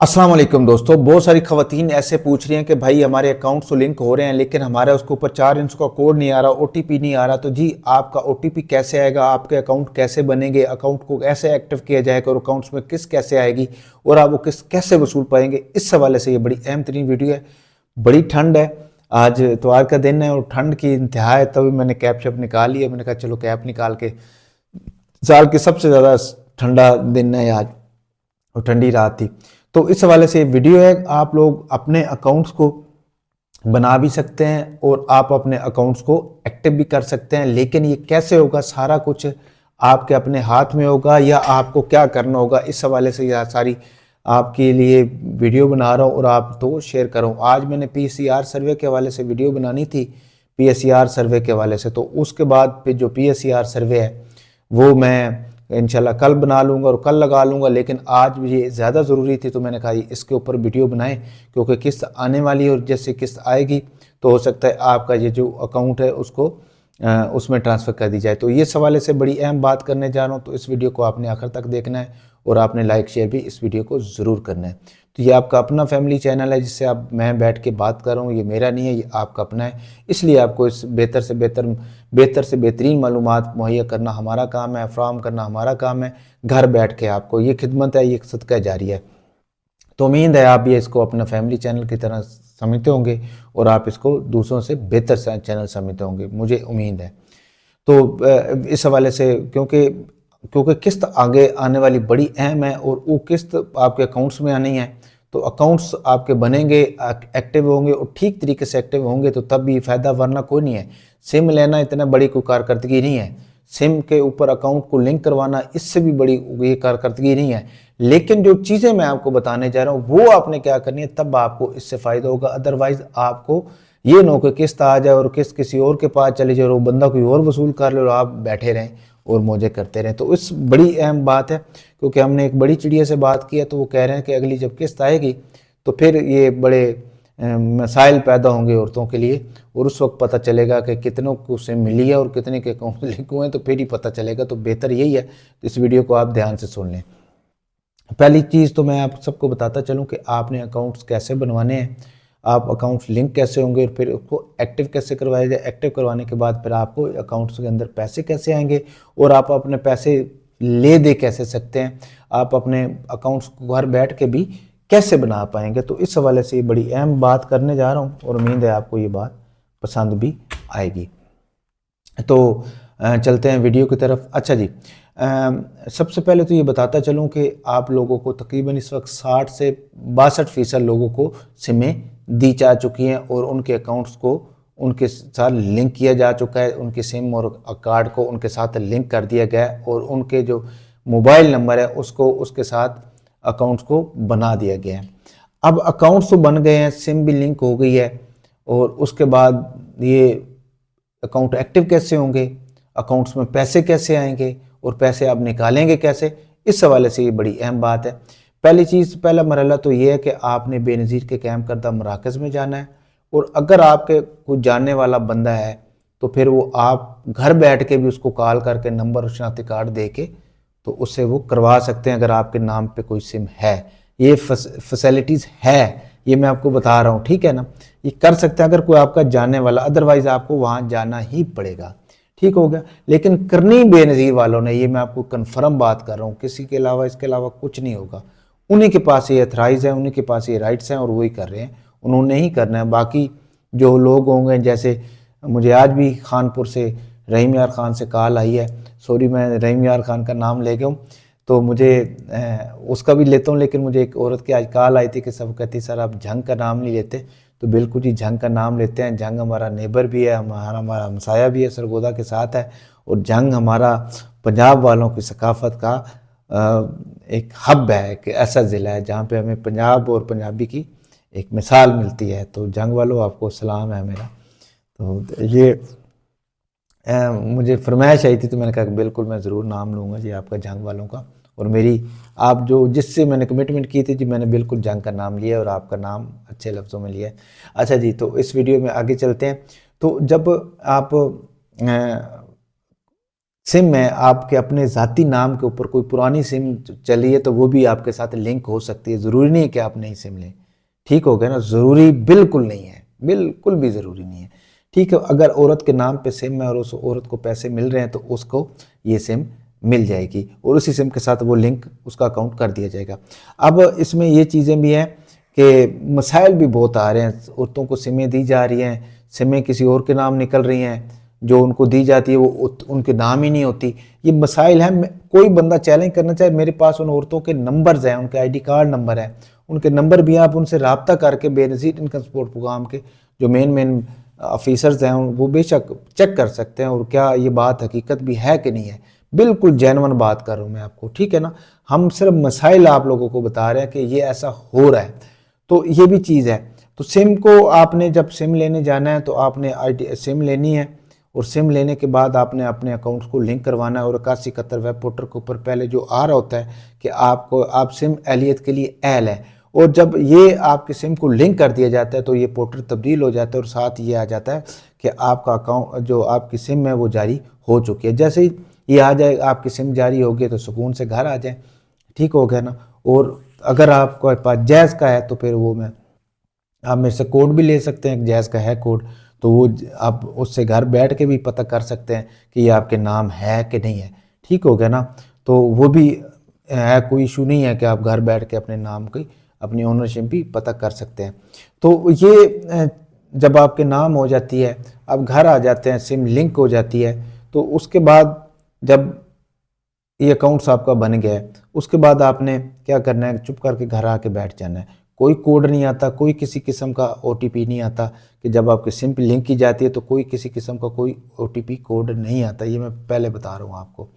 अस्सलाम वालेकुम दोस्तों। बहुत सारी खवातीन ऐसे पूछ रही हैं कि भाई हमारे अकाउंट तो लिंक हो रहे हैं लेकिन हमारे उसके ऊपर 4 अंक का कोड नहीं आ रहा, ओटीपी नहीं आ रहा। तो जी आपका ओटीपी कैसे आएगा, आपके अकाउंट कैसे बनेंगे, अकाउंट को कैसे एक्टिव किया जाएगा और अकाउंट्स में किस कैसे आएगी और आप वो किस कैसे वसूल पाएंगे, इस हवाले से ये बड़ी अहम तरीन वीडियो है। बड़ी ठंड है, आज इतवार का दिन है और ठंड की इंतहा है, तभी मैंने कैप शैप निकाल लिया। मैंने कहा चलो कैप निकाल के, साल के सबसे ज़्यादा ठंडा दिन है आज और ठंडी रात थी, तो इस हवाले से वीडियो है। आप लोग अपने अकाउंट्स को बना भी सकते हैं और आप अपने अकाउंट्स को एक्टिव भी कर सकते हैं, लेकिन ये कैसे होगा, सारा कुछ आपके अपने हाथ में होगा या आपको क्या करना होगा, इस हवाले से यह सारी आपके लिए वीडियो बना रहा हूँ और आप तो शेयर करूँ। आज मैंने पीएसईआर सर्वे के हवाले से वीडियो बनानी थी, पीएसईआर सर्वे के हवाले से, तो उसके बाद फिर जो पीएसईआर सर्वे है वो मैं इंशाल्लाह कल बना लूँगा और कल लगा लूँगा, लेकिन आज ये ज़्यादा ज़रूरी थी तो मैंने कहा इसके ऊपर वीडियो बनाएं, क्योंकि किस्त आने वाली है और जैसे किस्त आएगी तो हो सकता है आपका ये जो अकाउंट है उसको उसमें ट्रांसफ़र कर दी जाए। तो ये सवाल से बड़ी अहम बात करने जा रहा हूँ, तो इस वीडियो को आपने आखिर तक देखना है और आपने लाइक शेयर भी इस वीडियो को ज़रूर करना है। तो ये आपका अपना फैमिली चैनल है जिससे आप मैं बैठ के बात कर रहा हूँ, ये मेरा नहीं है, ये आपका अपना है, इसलिए आपको इस बेहतर से बेहतरीन मालूमात मुहैया करना हमारा काम है, फ्राहम करना हमारा काम है। घर बैठ के आपको ये खिदमत है, ये सदका जारी है। तो उम्मीद है आप ये इसको अपना फैमिली चैनल की तरह समझते होंगे और आप इसको दूसरों से बेहतर चैनल समझते होंगे, मुझे उम्मीद है। तो इस हवाले से क्योंकि किस्त आगे आने वाली बड़ी अहम है और वो किस्त आपके अकाउंट्स में आनी है, तो अकाउंट्स आपके बनेंगे, एक्टिव होंगे और ठीक तरीके से एक्टिव होंगे तो तब भी फ़ायदा, वरना कोई नहीं है। सिम लेना इतना बड़ी कोई कारकर्दगी नहीं है, सिम के ऊपर अकाउंट को लिंक करवाना इससे भी बड़ी ये कारकर्दगी नहीं है। लेकिन जो चीज़ें मैं आपको बताने जा रहा हूँ वो आपने क्या करनी है, तब आपको इससे फ़ायदा होगा। अदरवाइज़ आपको ये ना हो कि किस्त आ जाए और किस्त किसी और के पास चली जाए और वो बंदा कोई और वसूल कर ले और आप बैठे रहें और मौजे करते रहें। तो इस बड़ी अहम बात है, क्योंकि हमने एक बड़ी चिड़िया से बात की है तो वो कह रहे हैं कि अगली जब किस्त आएगी तो फिर ये बड़े मसाइल पैदा होंगे औरतों के लिए, और उस वक्त पता चलेगा कि कितनों को उसे मिली है और कितने के अकाउंट लिंक हुए हैं, तो फिर ही पता चलेगा। तो बेहतर यही है, तो इस वीडियो को आप ध्यान से सुन लें। पहली चीज़ तो मैं आप सबको बताता चलूँ कि आपने अकाउंट्स कैसे बनवाने हैं, आप अकाउंट्स लिंक कैसे होंगे और फिर उसको एक्टिव कैसे करवाया जाए। एक्टिव करवाने के बाद फिर आपको अकाउंट्स के अंदर पैसे कैसे आएंगे और आप अपने पैसे ले दे कैसे सकते हैं, आप अपने अकाउंट्स को घर बैठ के भी कैसे बना पाएंगे। तो इस हवाले से ये बड़ी अहम बात करने जा रहा हूँ और उम्मीद है आपको ये बात पसंद भी आएगी। तो चलते हैं वीडियो की तरफ। अच्छा जी, सबसे पहले तो ये बताता चलूँ कि आप लोगों को तकरीबन इस वक्त 60 से 62% लोगों को सिमें दी जा चुकी हैं और उनके अकाउंट्स को उनके साथ लिंक किया जा चुका है, उनके सिम और कार्ड को उनके साथ लिंक कर दिया गया है और उनके जो मोबाइल नंबर है उसको उसके साथ अकाउंट्स को बना दिया गया है। अब अकाउंट्स तो बन गए हैं, सिम भी लिंक हो गई है और उसके बाद ये अकाउंट एक्टिव कैसे होंगे, अकाउंट्स में पैसे कैसे आएंगे और पैसे आप निकालेंगे कैसे, इस हवाले से ये बड़ी अहम बात है। पहली चीज़, पहला मरहला तो ये है कि आपने बेनज़ीर के कायम करदा मराकज़ में जाना है और अगर आपके कोई जानने वाला बंदा है तो फिर वो आप घर बैठ के भी उसको कॉल करके नंबर और शनाख्ती कार्ड दे के तो उससे वो करवा सकते हैं अगर आपके नाम पे कोई सिम है। ये फैसिलिटीज़ है, ये मैं आपको बता रहा हूँ, ठीक है ना। ये कर सकते हैं अगर कोई आपका जानने वाला, अदरवाइज आपको वहाँ जाना ही पड़ेगा, ठीक हो गया। लेकिन करनी बेनज़ीर वालों ने, ये मैं आपको कन्फर्म बात कर रहा हूँ, किसी के अलावा इसके अलावा कुछ नहीं होगा। उन्हीं के पास ये अथराइज है, उन्हीं के पास ये राइट्स हैं और वही कर रहे हैं, उन्होंने ही करना है। बाकी जो लोग होंगे, जैसे मुझे आज भी खानपुर से रहीम यार खान से कॉल आई है, सॉरी मैं रहीम यार खान का नाम ले गया हूँ तो मुझे उसका भी लेता हूँ, लेकिन मुझे एक औरत की आज कॉल आई थी कि सब कहती सर आप जंग का नाम नहीं लेते, तो बिल्कुल जी जंग का नाम लेते हैं। जंग हमारा नेबर भी है, हमारा हमसाया भी है, सरगोदा के साथ है, और जंग हमारा पंजाब वालों की सकाफ़त का एक हब है, एक ऐसा ज़िला है जहाँ पे हमें पंजाब और पंजाबी की एक मिसाल मिलती है। तो जंग वालों आपको सलाम है मेरा। तो ये मुझे फरमाइश आई थी तो मैंने कहा बिल्कुल मैं ज़रूर नाम लूँगा जी आपका जंग वालों का, और मेरी आप जो जिससे मैंने कमिटमेंट की थी जी, मैंने बिल्कुल जंग का नाम लिया और आपका नाम अच्छे लफ्ज़ों में लिया है। अच्छा जी, तो इस वीडियो में आगे चलते हैं। तो जब आप सिम है आपके अपने ज़ाती नाम के ऊपर कोई पुरानी सिम चली है तो वो भी आपके साथ लिंक हो सकती है। ज़रूरी नहीं है कि आप नई सिम लें, ठीक हो गया ना, ज़रूरी बिल्कुल नहीं है, बिल्कुल भी ज़रूरी नहीं है। ठीक है, अगर औरत के नाम पे सिम है और उस औरत को पैसे मिल रहे हैं तो उसको ये सिम मिल जाएगी और उसी सिम के साथ वो लिंक उसका अकाउंट कर दिया जाएगा। अब इसमें ये चीज़ें भी हैं कि मसाइल भी बहुत आ रहे हैं, औरतों को सिमें दी जा रही हैं, सिमें किसी और के नाम निकल रही हैं, जो उनको दी जाती है वो उनके नाम ही नहीं होती। ये मसाइल हैं। कोई बंदा चैलेंज करना चाहे, मेरे पास उन औरतों के नंबर्स हैं, उनके आईडी कार्ड नंबर है, उनके नंबर भी आप उनसे रब्ता करके बेनज़ीर इनकम सपोर्ट प्रोग्राम के जो मेन ऑफिसर्स हैं वो बेशक चेक कर सकते हैं और क्या ये बात हकीकत भी है कि नहीं है। बिल्कुल जेन्युइन बात कर रहा हूँ मैं आपको, ठीक है ना। हम सिर्फ मसाइल आप लोगों को बता रहे हैं कि ये ऐसा हो रहा है, तो ये भी चीज़ है। तो सिम को आपने जब सिम लेने जाना है तो आपने आई सिम लेनी है और सिम लेने के बाद आपने अपने अकाउंट्स को लिंक करवाना है और 8171 वेब पोर्टल के ऊपर पहले जो आ रहा होता है कि आपको आप सिम एहलियत के लिए अहल है, और जब ये आपके सिम को लिंक कर दिया जाता है तो ये पोर्टल तब्दील हो जाता है और साथ ये आ जाता है कि आपका अकाउंट जो आपकी सिम है वो जारी हो चुकी है। जैसे ही ये आ जाए आपकी सिम जारी होगी तो सुकून से घर आ जाए, ठीक हो गया ना। और अगर आपके पास जैज़ का है तो फिर वो मैं आप मेरे से कोड भी ले सकते हैं, जैज़ का है कोड, तो वो आप उससे घर बैठ के भी पता कर सकते हैं कि ये आपके नाम है कि नहीं है, ठीक हो गया ना। तो वो भी है, कोई इशू नहीं है कि आप घर बैठ के अपने नाम की अपनी ओनरशिप भी पता कर सकते हैं। तो ये जब आपके नाम हो जाती है, आप घर आ जाते हैं, सिम लिंक हो जाती है, तो उसके बाद जब ये अकाउंट्स आपका बन गया है, उसके बाद आपने क्या करना है, चुप करके घर आके बैठ जाना है। कोई कोड नहीं आता, कोई किसी किस्म का ओटीपी नहीं आता कि जब आपकी सिम पे लिंक की जाती है तो कोई किसी किस्म का कोई ओटीपी कोड नहीं आता, ये मैं पहले बता रहा हूँ आपको,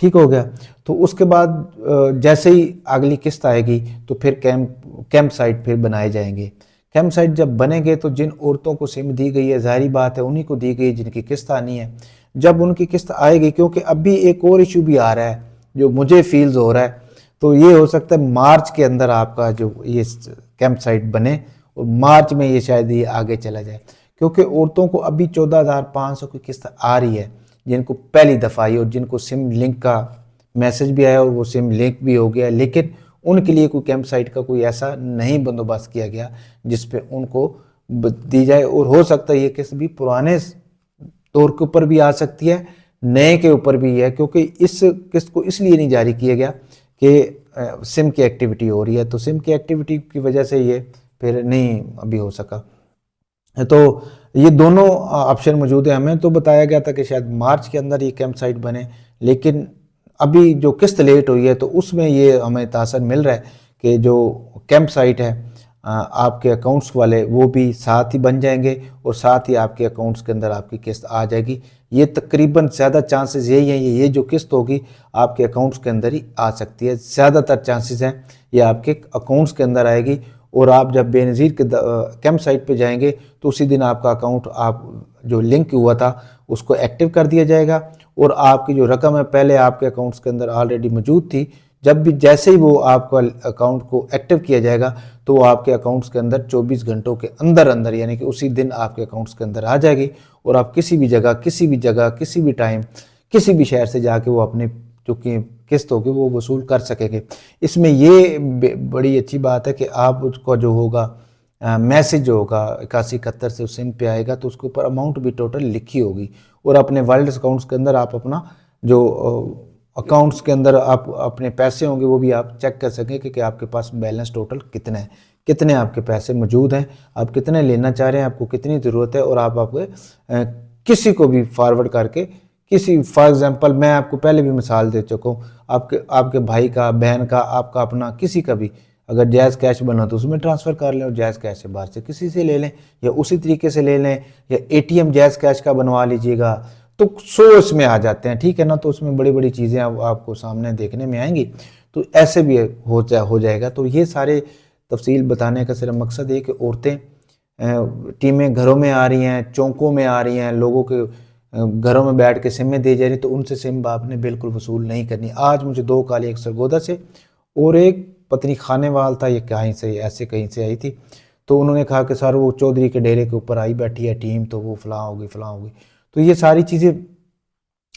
ठीक हो गया। तो उसके बाद जैसे ही अगली किस्त आएगी तो फिर कैंप साइट फिर बनाए जाएंगे। कैंप साइट जब बनेंगे तो जिन औरतों को सिम दी गई है, जाहिर बात है उन्हीं को दी गई जिनकी किस्त आनी है। जब उनकी किस्त आएगी, क्योंकि अभी एक और इशू भी आ रहा है जो मुझे फील्स हो रहा है, तो ये हो सकता है मार्च के अंदर आपका जो ये कैंप साइट बने और मार्च में ये शायद ये आगे चला जाए, क्योंकि औरतों को अभी 14,500 की किस्त आ रही है जिनको पहली दफ़ा आई और जिनको सिम लिंक का मैसेज भी आया और वो सिम लिंक भी हो गया, लेकिन उनके लिए कोई कैंप साइट का कोई ऐसा नहीं बंदोबस्त किया गया जिस पे उनको दी जाए। और हो सकता है ये किस्त भी पुराने तौर के ऊपर भी आ सकती है, नए के ऊपर भी है, क्योंकि इस किस्त को इसलिए नहीं जारी किया गया कि सिम की एक्टिविटी हो रही है, तो सिम की एक्टिविटी की वजह से ये फिर नहीं अभी हो सका। तो ये दोनों ऑप्शन मौजूद है। हमें तो बताया गया था कि शायद मार्च के अंदर ये कैंप साइट बने, लेकिन अभी जो किस्त लेट हुई है तो उसमें ये हमें तासर मिल रहा है कि जो कैंप साइट है आपके अकाउंट्स वाले वो भी साथ ही बन जाएंगे और साथ ही आपके अकाउंट्स के अंदर आपकी किस्त आ जाएगी। ये तकरीबन ज़्यादा चांसेस यही हैं, ये जो किस्त होगी आपके अकाउंट्स के अंदर ही आ सकती है, ज़्यादातर चांसेस हैं ये आपके अकाउंट्स के अंदर आएगी। और आप जब बेनज़ीर के कैंप साइट पे जाएंगे तो उसी दिन आपका अकाउंट आप जो लिंक हुआ था उसको एक्टिव कर दिया जाएगा और आपकी जो रकम है पहले आपके अकाउंट्स के अंदर ऑलरेडी मौजूद थी, जब भी जैसे ही वो आपका अकाउंट को एक्टिव किया जाएगा तो वो आपके अकाउंट्स के अंदर 24 घंटों के अंदर अंदर यानी कि उसी दिन आपके अकाउंट्स के अंदर आ जाएगी और आप किसी भी जगह किसी भी टाइम किसी भी शहर से जाके वो अपने जो कि किस्त होगी वो वसूल कर सकेंगे। इसमें ये बड़ी अच्छी बात है कि आप उसका जो होगा मैसेज जो होगा 8171 से सिम पे आएगा तो उसके ऊपर अमाउंट भी टोटल लिखी होगी और अपने वर्ल्ड अकाउंट्स के अंदर आप अपना जो अकाउंट्स के अंदर आप अपने पैसे होंगे वो भी आप चेक कर सकें कि आपके पास बैलेंस टोटल कितना है, कितने आपके पैसे मौजूद हैं, आप कितने लेना चाह रहे हैं, आपको कितनी ज़रूरत है। और आप किसी को भी फॉरवर्ड करके किसी फॉर एग्जांपल मैं आपको पहले भी मिसाल दे चुका हूँ, आपके भाई का, बहन का, आपका अपना किसी का भी अगर जायज़ कैश बना तो उसमें ट्रांसफ़र कर लें और जायज़ कैश से बाहर से किसी से ले लें या उसी तरीके से ले लें या एटीएम जायज़ कैश का बनवा लीजिएगा, तो 100 इसमें आ जाते हैं, ठीक है ना। तो उसमें बड़ी बड़ी चीज़ें आपको सामने देखने में आएंगी, तो ऐसे भी हो जाएगा। तो ये सारे तफसील बताने का सिर्फ मकसद है कि औरतें टीमें घरों में आ रही हैं, चौकों में आ रही हैं, लोगों के घरों में बैठ के सिमें दी जा रही, तो उनसे सिम आपने बिल्कुल वसूल नहीं करनी। आज मुझे 2 काली, एक सरगोदा से और एक पत्नी खानेवाल था, ये कहीं से ऐसे कहीं से आई थी, तो उन्होंने कहा कि सर वो चौधरी के डेरे के ऊपर आई बैठी है टीम, तो वो फलां होगी फलां होगी। तो ये सारी चीज़ें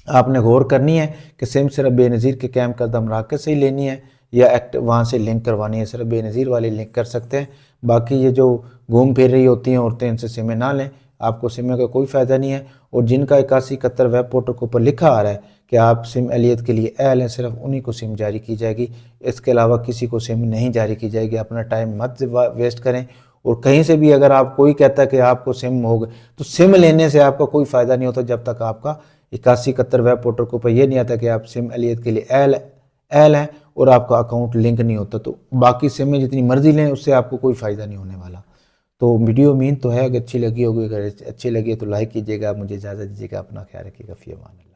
आपने गौर करनी है कि सिम सिर्फ बेनज़ीर के कैम करदा मराकज़ से ही लेनी है या एक्ट वहाँ से लिंक करवानी है। सिर्फ बेनज़ीर वाले लिंक कर सकते हैं, बाकी ये जो घूम फिर रही होती हैं औरतें, इनसे सिमें ना लें, आपको सिमें का कोई फ़ायदा नहीं है। और जिनका 8171 वेब पोर्टल के ऊपर लिखा आ रहा है कि आप सिम अहलियत के लिए अहल हैं, सिर्फ उन्हीं को सिम जारी की जाएगी, इसके अलावा किसी को सिम नहीं जारी की जाएगी। अपना टाइम मत वेस्ट करें। और कहीं से भी अगर आप कोई कहता है कि आपको सिम होगा, तो सिम लेने से आपका कोई फ़ायदा नहीं होता जब तक आपका 8171 वेब पोर्टल के ऊपर ये नहीं आता कि आप सिम अहलियत के लिए अहल हैं और आपका अकाउंट लिंक नहीं होता। तो बाकी सिम में जितनी मर्जी लें, उससे आपको कोई फ़ायदा नहीं होने वाला। तो वीडियो उम्मीद तो है कि अच्छी लगी होगी। अगर अच्छी लगी है तो लाइक कीजिएगा। मुझे इजाज़त दीजिएगा। अपना ख्याल रखिएगा। फ़ी अमान अल्लाह।